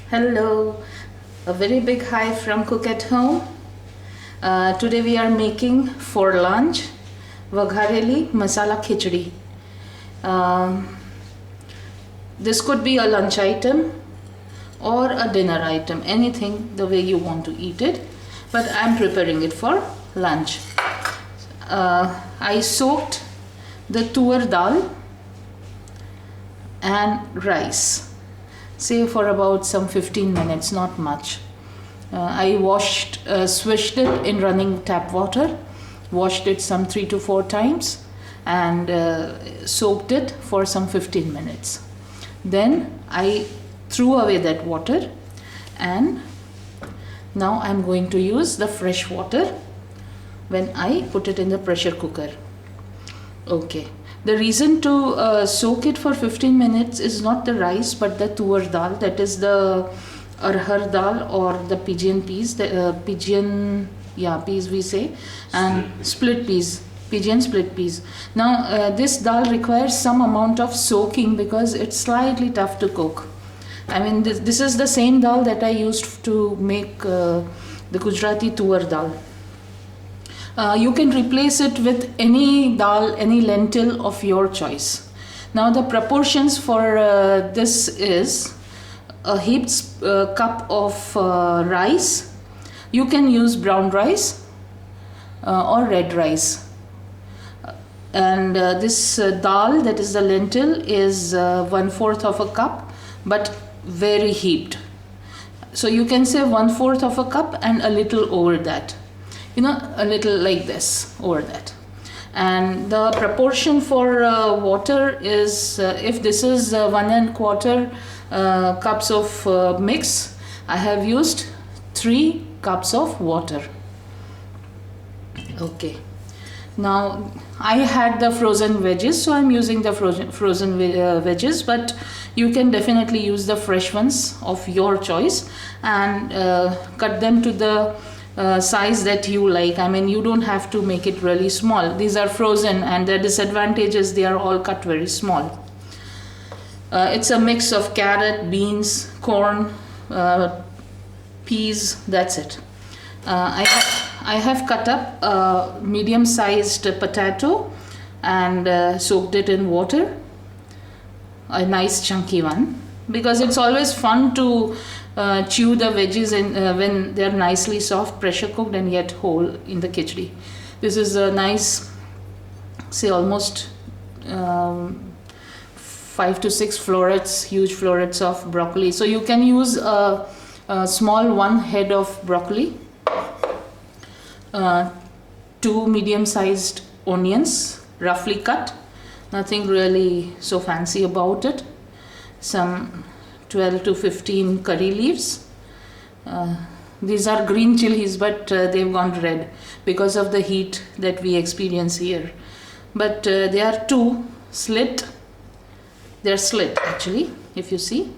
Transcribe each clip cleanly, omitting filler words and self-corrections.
Hello, a very big hi from Cook at Home. Today we are making for lunch Veggie Masala Khichdi. This could be a lunch item or a dinner item, anything the way you want to eat it, but I'm preparing it for lunch. I soaked the tur dal and rice, say for about some 15 minutes, not much. I swished it in running tap water, washed it some 3 to 4 times and soaked it for some 15 minutes. Then I threw away that water and now I'm going to use the fresh water when I put it in the pressure cooker. Okay. The reason to soak it for 15 minutes is not the rice but the tur dal, that is the arhar dal or the pigeon peas, peas we say, and split peas, pigeon split peas. Now this dal requires some amount of soaking because it's slightly tough to cook. I mean this is the same dal that I used to make the Gujarati tur dal. You can replace it with any dal, any lentil of your choice. Now the proportions for this is a heaped cup of rice. You can use brown rice or red rice. And this dal, that is the lentil, is 1/4 of a cup but very heaped. So you can say 1/4 of a cup and a little over that. A little like this over that. And the proportion for water is, if this is 1 1/4 cups of mix, I have used 3 cups of water. Okay. Now I had the frozen veggies, so I'm using the frozen veggies, but you can definitely use the fresh ones of your choice and cut them to the size that you like. I mean, you don't have to make it really small. These are frozen and the disadvantage is they are all cut very small. It's a mix of carrot, beans, corn, peas, that's it. I have cut up a medium-sized potato and soaked it in water, a nice chunky one, because it's always fun to chew the veggies when they're nicely soft, pressure cooked and yet whole in the khichdi. This is a nice, say almost 5 to 6 florets, huge florets of broccoli. So you can use a small 1 head of broccoli, 2 medium-sized onions, roughly cut, nothing really so fancy about it, some 12 to 15 curry leaves. These are green chilies, but they've gone red because of the heat that we experience here. But they are they're slit actually, if you see.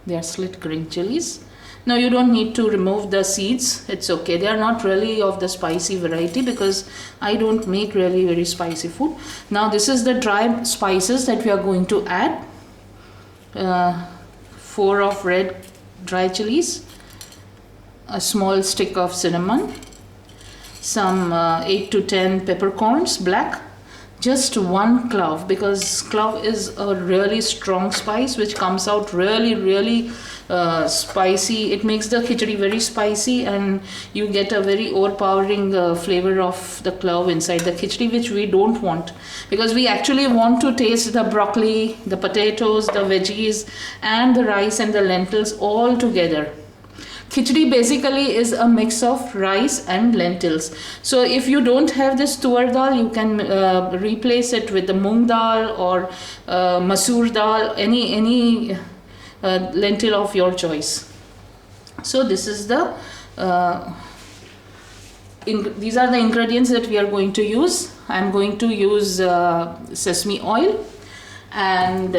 They are slit green chilies. Now you don't need to remove the seeds, it's okay. They are not really of the spicy variety because I don't make really very spicy food. Now this is the dry spices that we are going to add. 4 of red dry chilies, a small stick of cinnamon, some 8 to 10 peppercorns, black, just 1 clove, because clove is a really strong spice which comes out really spicy. It makes the khichdi very spicy and you get a very overpowering flavor of the clove inside the khichdi, which we don't want, because we actually want to taste the broccoli, the potatoes, the veggies and the rice and the lentils all together. Khichdi basically is a mix of rice and lentils. So if you don't have this tur dal, you can replace it with the moong dal or masoor dal, any lentil of your choice. So this is these are the ingredients that we are going to use. I'm going to use sesame oil and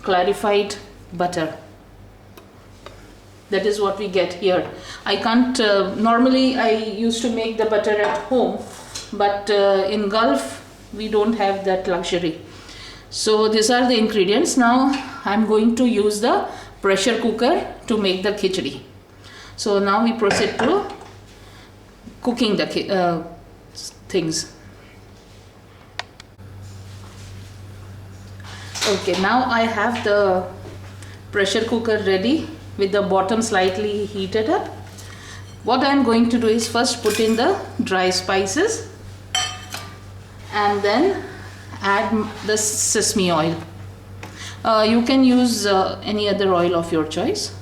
clarified butter. That is what we get here. I can't, normally I used to make the butter at home, but in Gulf we don't have that luxury. So these are the ingredients. Now I'm going to use the pressure cooker to make the khichdi. So now we proceed to cooking the things. Okay, now I have the pressure cooker ready with the bottom slightly heated up. What I am going to do is first put in the dry spices and then add the sesame oil. You can use any other oil of your choice.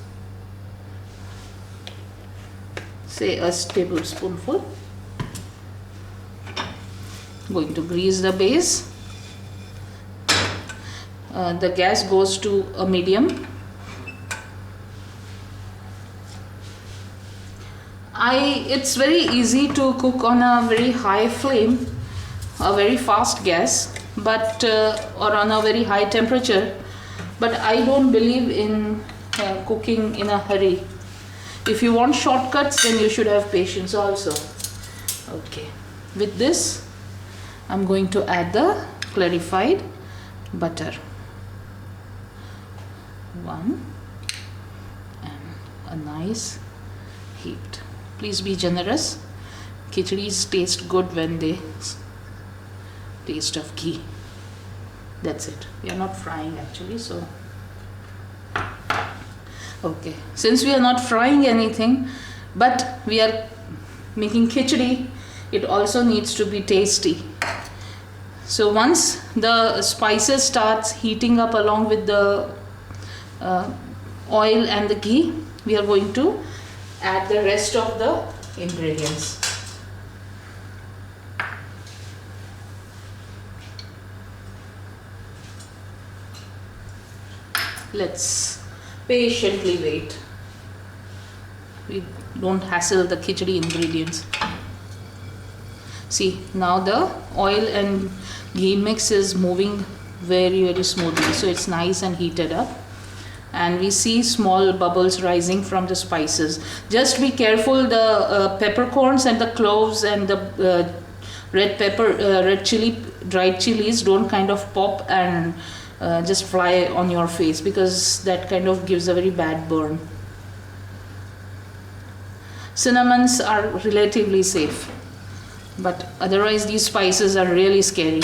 Say a tablespoonful. Going to grease the base. The gas goes to a medium. It's very easy to cook on a very high flame, a very fast gas, but or on a very high temperature. But I don't believe in cooking in a hurry. If you want shortcuts, then you should have patience also. Okay, with this, I'm going to add the clarified butter. 1 and a nice heat. Please be generous. Khichdi's taste good when they taste of ghee. That's it. We are not frying actually, so okay. Since we are not frying anything, but we are making khichdi, it also needs to be tasty. So once the spices starts heating up along with the oil and the ghee, we are going to add the rest of the ingredients. Let's patiently wait. We don't hassle the khichdi ingredients. See, now the oil and ghee mix is moving very smoothly, so it's nice and heated up. And we see small bubbles rising from the spices. Just be careful, the peppercorns and the cloves and the red pepper, red chili, dried chilies don't kind of pop and just fly on your face, because that kind of gives a very bad burn. Cinnamons are relatively safe, but otherwise these spices are really scary.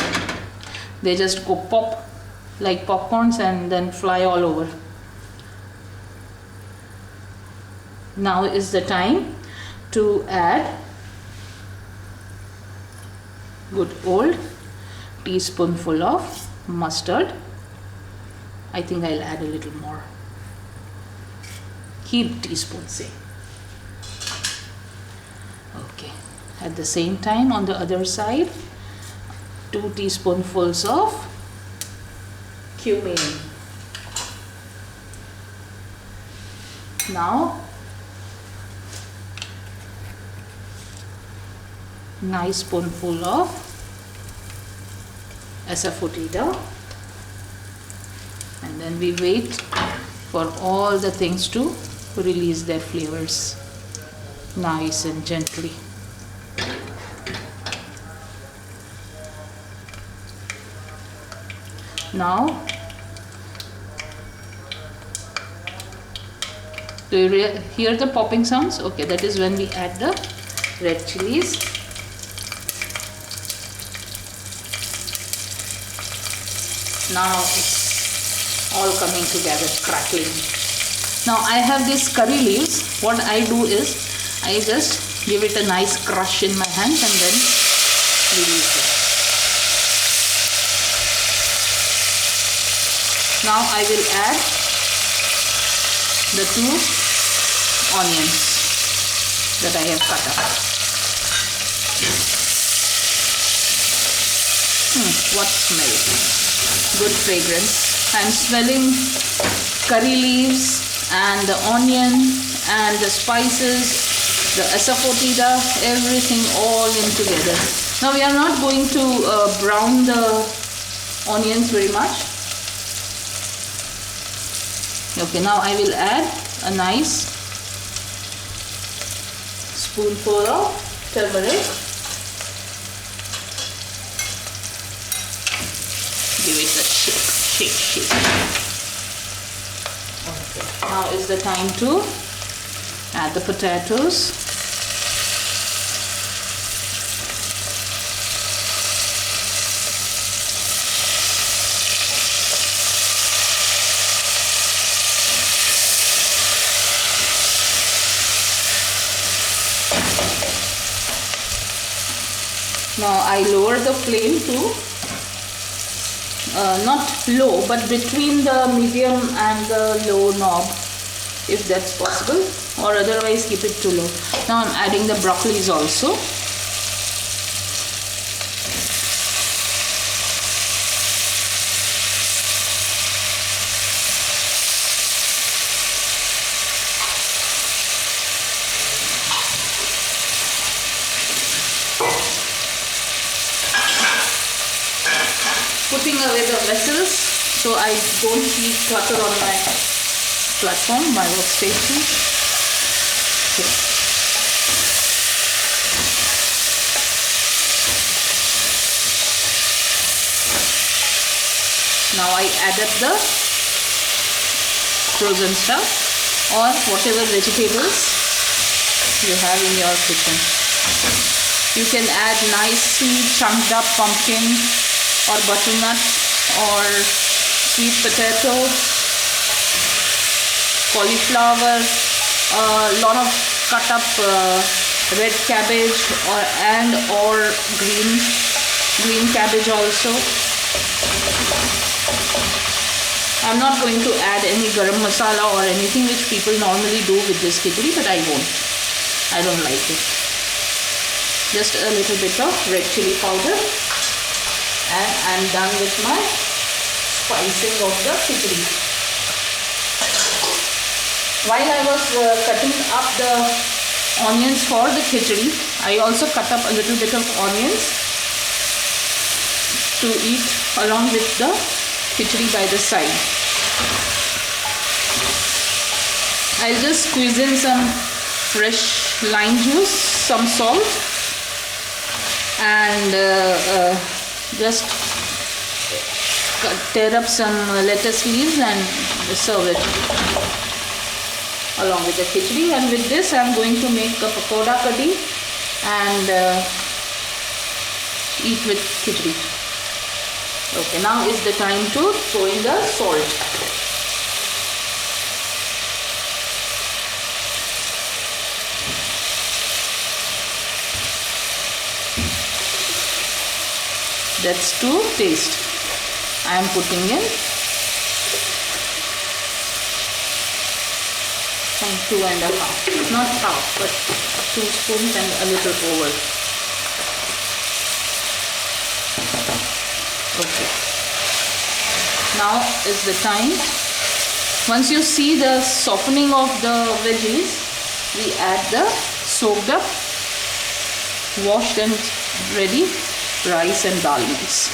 They just go pop like popcorns and then fly all over. Now is the time to add good old teaspoonful of mustard. I think I'll add a little more. Heap teaspoon, say. Okay. At the same time, on the other side, 2 teaspoonfuls of cumin. Now, nice spoonful of asafoetida, and then we wait for all the things to release their flavors nice and gently. Now, do you hear the popping sounds? Okay, that is when we add the red chilies. Now it's all coming together, crackling. Now I have these curry leaves. What I do is I just give it a nice crush in my hand and then release it. Now I will add the 2 onions that I have cut up. What smell! Good fragrance. I'm smelling curry leaves and the onion and the spices, the asafoetida, everything all in together. Now we are not going to brown the onions very much. Okay, now I will add a nice spoonful of turmeric. Give it a shake. shake. Okay. Now is the time to add the potatoes. Now I lower the flame to not low, but between the medium and the low knob, if that's possible, or otherwise keep it too low. Now I'm adding the broccolis also. Putting away the vessels so I don't see clutter on my platform, my workstation. Okay. Now I added the frozen stuff or whatever vegetables you have in your kitchen. You can add nicely chunked up pumpkin or butternut or sweet potato, cauliflower, a lot of cut up red cabbage or green cabbage also. I'm not going to add any garam masala or anything which people normally do with this khichdi, but I won't. I don't like it. Just a little bit of red chili powder. And I'm done with my spicing of the khichdi. While I was cutting up the onions for the khichdi, I also cut up a little bit of onions to eat along with the khichdi by the side. I'll just squeeze in some fresh lime juice, some salt, and just tear up some lettuce leaves and serve it along with the khichdi. And with this I'm going to make a pakoda kadhi and eat with khichdi. Okay, now is the time to throw in the salt. That's to taste. I am putting in 2.5, not half, but 2 spoons and a little over. Okay. Now is the time. Once you see the softening of the veggies, we add the soaked up, washed and ready rice and dal mix.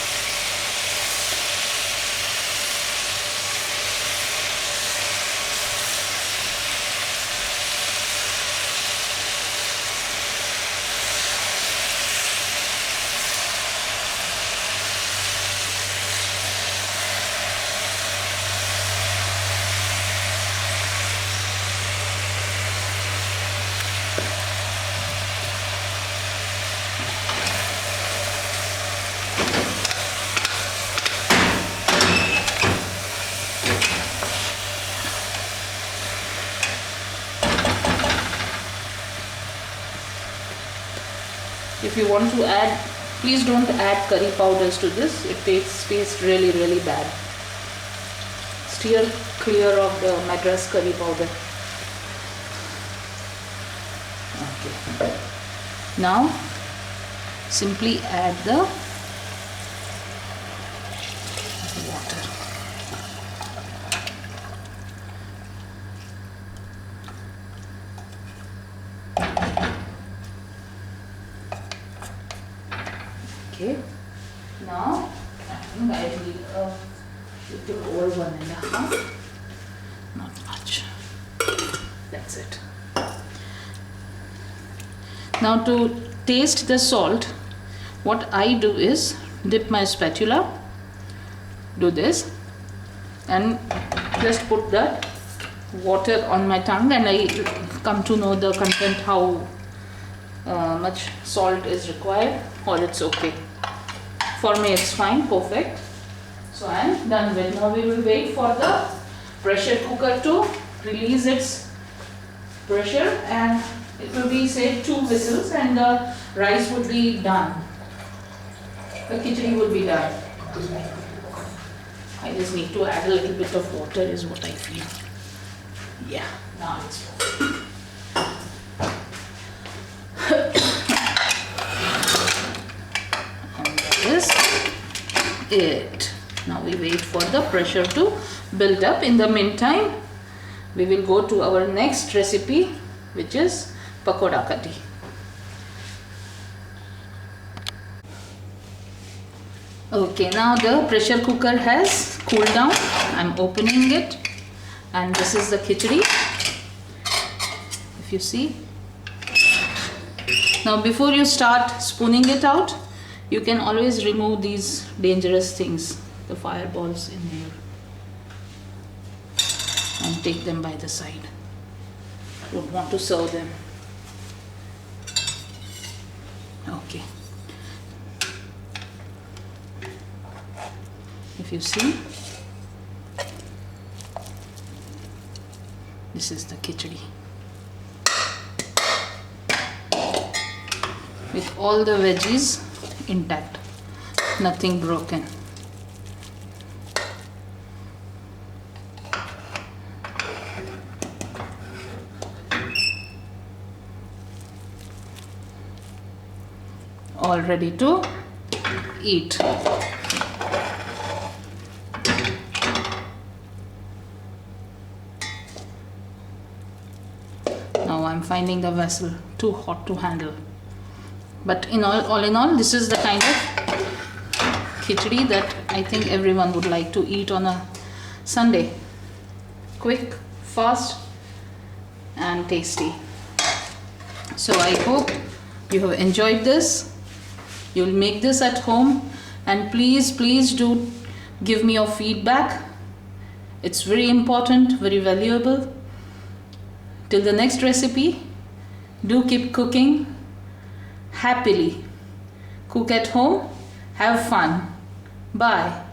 If you want to add, please don't add curry powders to this. It tastes really bad. Steer clear of the Madras curry powder. Okay. Now simply add the water. Okay, now I think I need a little over 1.5, not much, that's it. Now to taste the salt, what I do is dip my spatula, do this, and just put that water on my tongue, and I come to know the content, how much salt is required, or it's okay. For me it's fine, perfect. So I am done with. Now we will wait for the pressure cooker to release its pressure, and it will be, say, 2 whistles, and the rice would be done. The khichdi would be done. I just need to add a little bit of water is what I feel. Yeah, now it's perfect. And that is it. Now we wait for the pressure to build up. In the meantime, we will go to our next recipe, which is pakoda kati. Okay, now the pressure cooker has cooled down. I'm opening it, and this is the khichdi, if you see. Now before you start spooning it out, you can always remove these dangerous things, the fireballs in here, and take them by the side. Don't want to serve them. Okay. If you see, this is the khichdi with all the veggies intact, nothing broken. All ready to eat. Now I'm finding the vessel too hot to handle. But all in all, this is the kind of khichdi that I think everyone would like to eat on a Sunday. Quick, fast, and tasty. So I hope you have enjoyed this. You'll make this at home, and please do give me your feedback. It's very important, very valuable. Till the next recipe, do keep cooking happily. Cook at home, have fun. Bye.